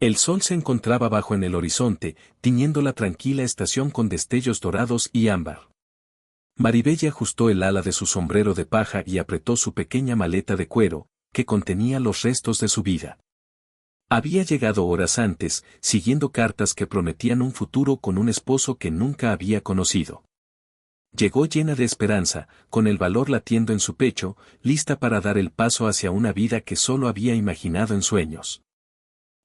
El sol se encontraba bajo en el horizonte, tiñendo la tranquila estación con destellos dorados y ámbar. Maribella ajustó el ala de su sombrero de paja y apretó su pequeña maleta de cuero, que contenía los restos de su vida. Había llegado horas antes, siguiendo cartas que prometían un futuro con un esposo que nunca había conocido. Llegó llena de esperanza, con el valor latiendo en su pecho, lista para dar el paso hacia una vida que solo había imaginado en sueños.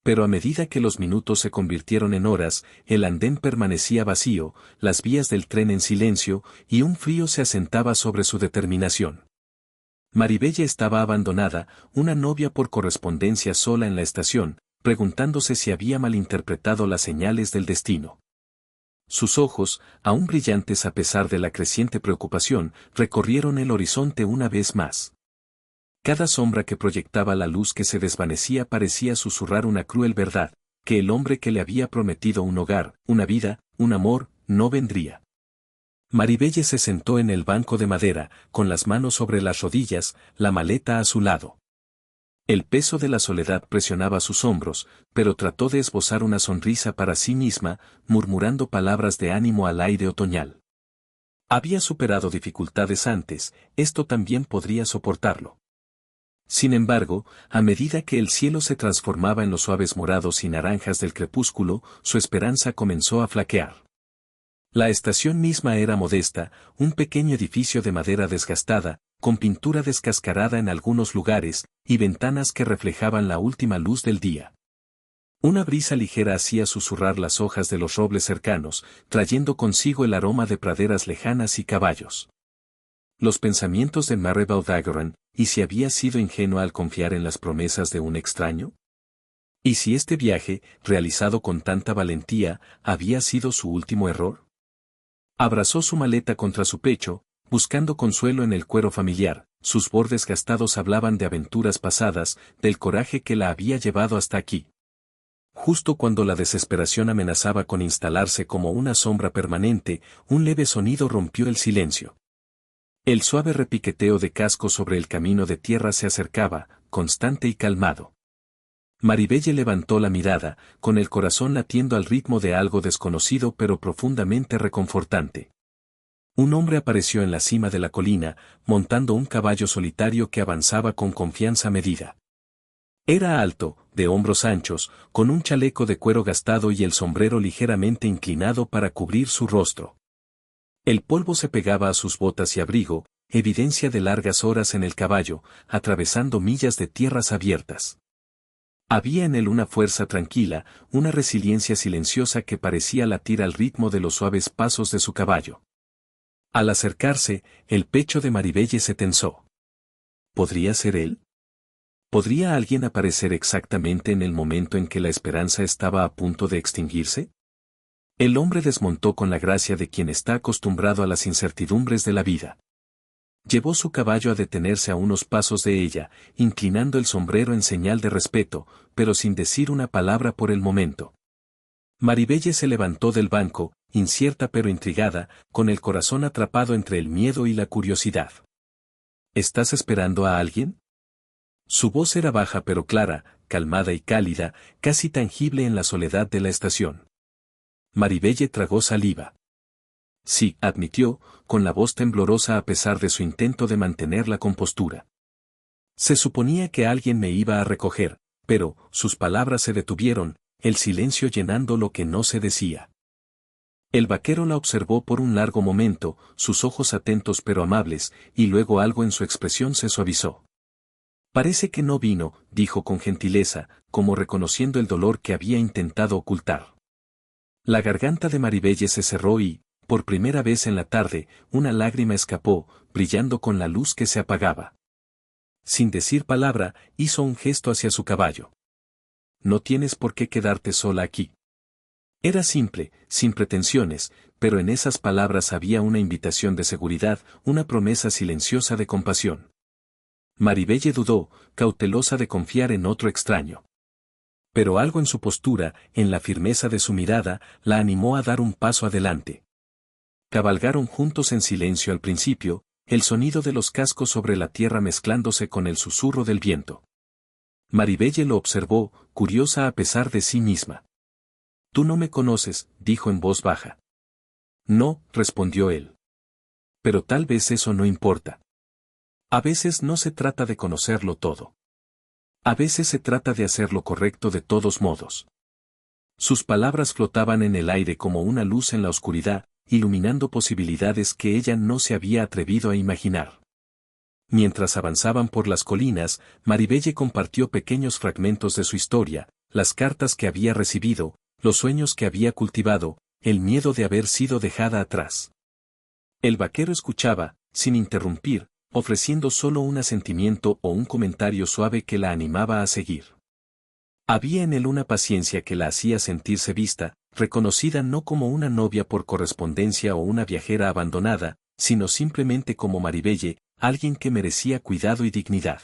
Pero a medida que los minutos se convirtieron en horas, el andén permanecía vacío, las vías del tren en silencio, y un frío se asentaba sobre su determinación. Maribella estaba abandonada, una novia por correspondencia sola en la estación, preguntándose si había malinterpretado las señales del destino. Sus ojos, aún brillantes a pesar de la creciente preocupación, recorrieron el horizonte una vez más. Cada sombra que proyectaba la luz que se desvanecía parecía susurrar una cruel verdad, que el hombre que le había prometido un hogar, una vida, un amor, no vendría. Maribelle se sentó en el banco de madera, con las manos sobre las rodillas, la maleta a su lado. El peso de la soledad presionaba sus hombros, pero trató de esbozar una sonrisa para sí misma, murmurando palabras de ánimo al aire otoñal. Había superado dificultades antes, esto también podría soportarlo. Sin embargo, a medida que el cielo se transformaba en los suaves morados y naranjas del crepúsculo, su esperanza comenzó a flaquear. La estación misma era modesta, un pequeño edificio de madera desgastada, con pintura descascarada en algunos lugares, y ventanas que reflejaban la última luz del día. Una brisa ligera hacía susurrar las hojas de los robles cercanos, trayendo consigo el aroma de praderas lejanas y caballos. Los pensamientos de Maribel Daggeron, ¿y si había sido ingenua al confiar en las promesas de un extraño? ¿Y si este viaje, realizado con tanta valentía, había sido su último error? Abrazó su maleta contra su pecho, buscando consuelo en el cuero familiar, sus bordes gastados hablaban de aventuras pasadas, del coraje que la había llevado hasta aquí. Justo cuando la desesperación amenazaba con instalarse como una sombra permanente, un leve sonido rompió el silencio. El suave repiqueteo de cascos sobre el camino de tierra se acercaba, constante y calmado. Maribelle levantó la mirada, con el corazón latiendo al ritmo de algo desconocido pero profundamente reconfortante. Un hombre apareció en la cima de la colina, montando un caballo solitario que avanzaba con confianza medida. Era alto, de hombros anchos, con un chaleco de cuero gastado y el sombrero ligeramente inclinado para cubrir su rostro. El polvo se pegaba a sus botas y abrigo, evidencia de largas horas en el caballo, atravesando millas de tierras abiertas. Había en él una fuerza tranquila, una resiliencia silenciosa que parecía latir al ritmo de los suaves pasos de su caballo. Al acercarse, el pecho de Maribelle se tensó. ¿Podría ser él? ¿Podría alguien aparecer exactamente en el momento en que la esperanza estaba a punto de extinguirse? El hombre desmontó con la gracia de quien está acostumbrado a las incertidumbres de la vida. Llevó su caballo a detenerse a unos pasos de ella, inclinando el sombrero en señal de respeto, pero sin decir una palabra por el momento. Maribelle se levantó del banco, incierta pero intrigada, con el corazón atrapado entre el miedo y la curiosidad. ¿Estás esperando a alguien? Su voz era baja pero clara, calmada y cálida, casi tangible en la soledad de la estación. Maribelle tragó saliva. Sí, admitió, con la voz temblorosa a pesar de su intento de mantener la compostura. Se suponía que alguien me iba a recoger, pero, sus palabras se detuvieron, el silencio llenando lo que no se decía. El vaquero la observó por un largo momento, sus ojos atentos pero amables, y luego algo en su expresión se suavizó. Parece que no vino, dijo con gentileza, como reconociendo el dolor que había intentado ocultar. La garganta de Maribelle se cerró y, por primera vez en la tarde, una lágrima escapó, brillando con la luz que se apagaba. Sin decir palabra, hizo un gesto hacia su caballo. No tienes por qué quedarte sola aquí. Era simple, sin pretensiones, pero en esas palabras había una invitación de seguridad, una promesa silenciosa de compasión. Maribelle dudó, cautelosa de confiar en otro extraño. Pero algo en su postura, en la firmeza de su mirada, la animó a dar un paso adelante. Cabalgaron juntos en silencio al principio, el sonido de los cascos sobre la tierra mezclándose con el susurro del viento. Maribelle lo observó, curiosa a pesar de sí misma. «Tú no me conoces», dijo en voz baja. «No», respondió él. «Pero tal vez eso no importa. A veces no se trata de conocerlo todo. A veces se trata de hacer lo correcto de todos modos». Sus palabras flotaban en el aire como una luz en la oscuridad, iluminando posibilidades que ella no se había atrevido a imaginar. Mientras avanzaban por las colinas, Maribelle compartió pequeños fragmentos de su historia, las cartas que había recibido, los sueños que había cultivado, el miedo de haber sido dejada atrás. El vaquero escuchaba, sin interrumpir, ofreciendo solo un asentimiento o un comentario suave que la animaba a seguir. Había en él una paciencia que la hacía sentirse vista, reconocida no como una novia por correspondencia o una viajera abandonada, sino simplemente como Maribelle, alguien que merecía cuidado y dignidad.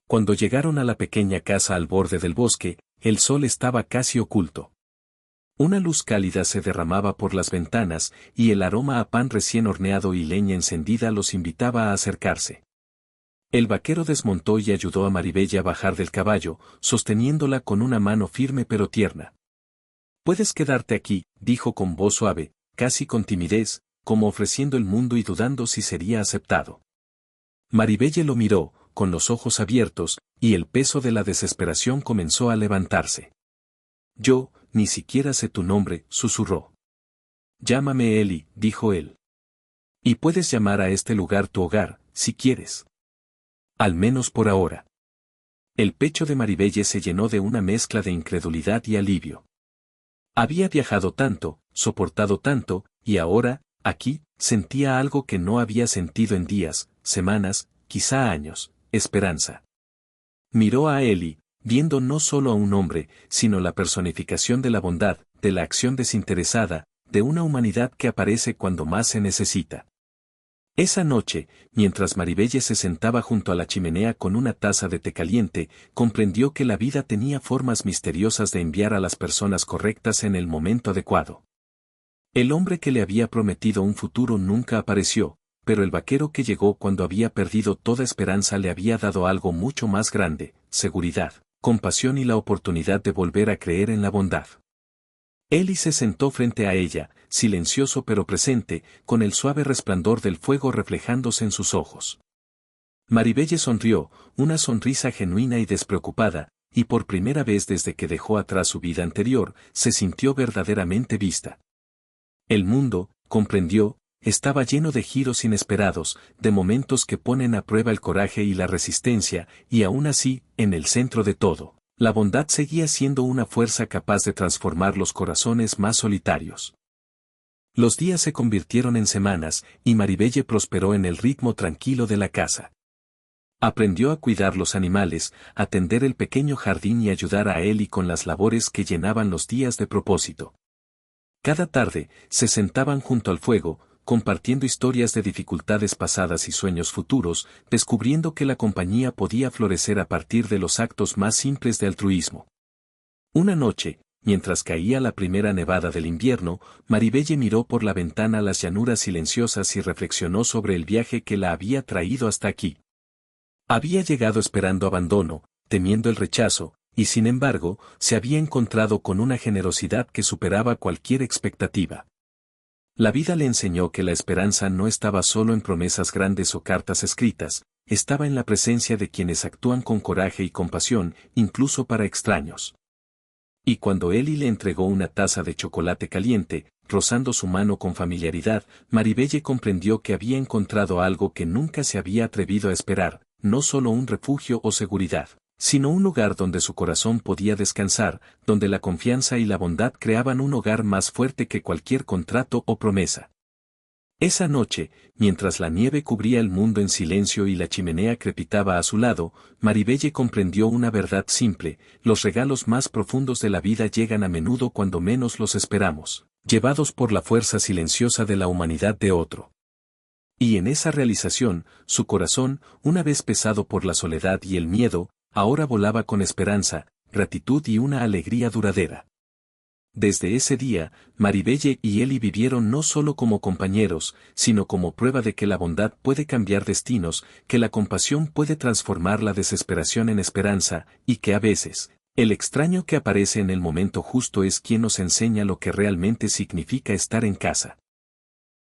Cuando llegaron a la pequeña casa al borde del bosque, el sol estaba casi oculto. Una luz cálida se derramaba por las ventanas, y el aroma a pan recién horneado y leña encendida los invitaba a acercarse. El vaquero desmontó y ayudó a Maribelle a bajar del caballo, sosteniéndola con una mano firme pero tierna. «Puedes quedarte aquí», dijo con voz suave, casi con timidez, como ofreciendo el mundo y dudando si sería aceptado. Maribelle lo miró, con los ojos abiertos, y el peso de la desesperación comenzó a levantarse. «Yo, ni siquiera sé tu nombre», susurró. «Llámame Eli», dijo él. «Y puedes llamar a este lugar tu hogar, si quieres. Al menos por ahora». El pecho de Maribelle se llenó de una mezcla de incredulidad y alivio. Había viajado tanto, soportado tanto, y ahora, aquí, sentía algo que no había sentido en días, semanas, quizá años: esperanza. Miró a Eli, viendo no solo a un hombre, sino la personificación de la bondad, de la acción desinteresada, de una humanidad que aparece cuando más se necesita. Esa noche, mientras Maribelle se sentaba junto a la chimenea con una taza de té caliente, comprendió que la vida tenía formas misteriosas de enviar a las personas correctas en el momento adecuado. El hombre que le había prometido un futuro nunca apareció, pero el vaquero que llegó cuando había perdido toda esperanza le había dado algo mucho más grande: seguridad, compasión y la oportunidad de volver a creer en la bondad. Eli se sentó frente a ella, silencioso pero presente, con el suave resplandor del fuego reflejándose en sus ojos. Maribelle sonrió, una sonrisa genuina y despreocupada, y por primera vez desde que dejó atrás su vida anterior, se sintió verdaderamente vista. El mundo, comprendió, estaba lleno de giros inesperados, de momentos que ponen a prueba el coraje y la resistencia, y aún así, en el centro de todo, la bondad seguía siendo una fuerza capaz de transformar los corazones más solitarios. Los días se convirtieron en semanas, y Maribelle prosperó en el ritmo tranquilo de la casa. Aprendió a cuidar los animales, a tender el pequeño jardín y ayudar a Eli con las labores que llenaban los días de propósito. Cada tarde, se sentaban junto al fuego, compartiendo historias de dificultades pasadas y sueños futuros, descubriendo que la compañía podía florecer a partir de los actos más simples de altruismo. Una noche, mientras caía la primera nevada del invierno, Maribelle miró por la ventana las llanuras silenciosas y reflexionó sobre el viaje que la había traído hasta aquí. Había llegado esperando abandono, temiendo el rechazo, y sin embargo, se había encontrado con una generosidad que superaba cualquier expectativa. La vida le enseñó que la esperanza no estaba solo en promesas grandes o cartas escritas, estaba en la presencia de quienes actúan con coraje y compasión, incluso para extraños. Y cuando Eli le entregó una taza de chocolate caliente, rozando su mano con familiaridad, Maribelle comprendió que había encontrado algo que nunca se había atrevido a esperar: no solo un refugio o seguridad, sino un lugar donde su corazón podía descansar, donde la confianza y la bondad creaban un hogar más fuerte que cualquier contrato o promesa. Esa noche, mientras la nieve cubría el mundo en silencio y la chimenea crepitaba a su lado, Maribelle comprendió una verdad simple: los regalos más profundos de la vida llegan a menudo cuando menos los esperamos, llevados por la fuerza silenciosa de la humanidad de otro. Y en esa realización, su corazón, una vez pesado por la soledad y el miedo, ahora volaba con esperanza, gratitud y una alegría duradera. Desde ese día, Maribelle y Eli vivieron no solo como compañeros, sino como prueba de que la bondad puede cambiar destinos, que la compasión puede transformar la desesperación en esperanza, y que a veces, el extraño que aparece en el momento justo es quien nos enseña lo que realmente significa estar en casa.